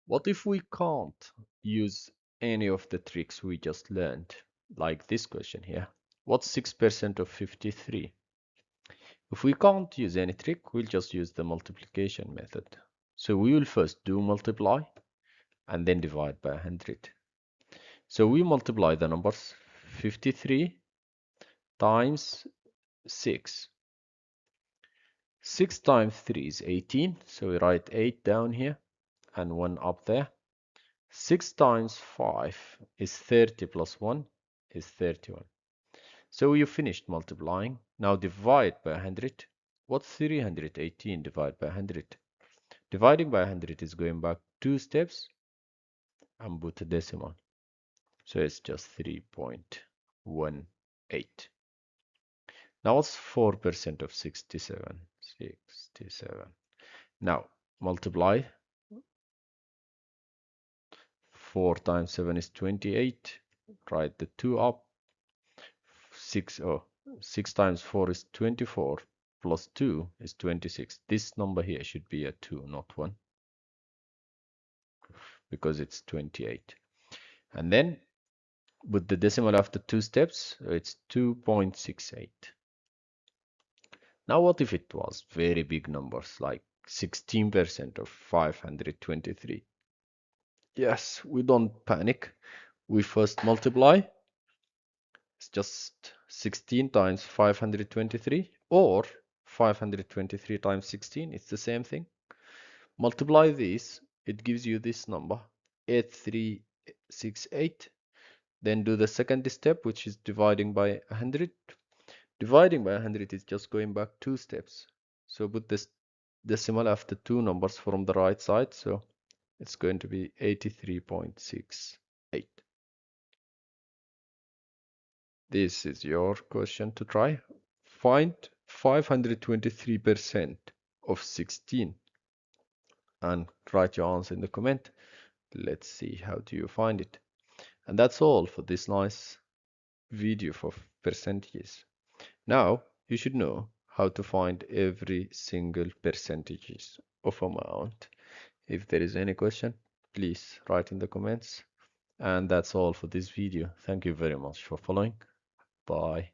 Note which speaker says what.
Speaker 1: What if we can't use any of the tricks we just learned? Like this question here. What's 6% of 53? If we can't use any trick, we'll just use the multiplication method. So we will first do multiply and then divide by 100. So we multiply the numbers 53 times 6. 6 times 3 is 18, so we write 8 down here and 1 up there. 6 times 5 is 30 plus 1 is 31. So you finished multiplying. Now divide by 100. What's 318 divided by 100? Dividing by 100 is going back 2 steps and put a decimal. So it's just 3.18. Now what's 4% of 67? 67. Now multiply. 4 times 7 is 28. Write the 2 up. 6 times 4 is 24. Plus 2 is 26. This number here should be a 2, not 1. Because it's 28. And then with the decimal after 2 steps, it's 2.68. Now what if it was very big numbers, like 16% of 523? Yes, we don't panic. We first multiply. It's just 16 times 523, or 523 times 16. It's the same thing. Multiply this, it gives you this number, 8368. Then do the second step, which is dividing by 100. Dividing by 100 is just going back 2 steps. So put this decimal after 2 numbers from the right side. So it's going to be 83.68. This is your question to try. Find 523% of 16 and write your answer in the comment. Let's see how do you find it. And that's all for this nice video for percentages. Now you should know how to find every single percentages of amount. If there is any question, please write in the comments. And that's all for this video. Thank you very much for following. Bye.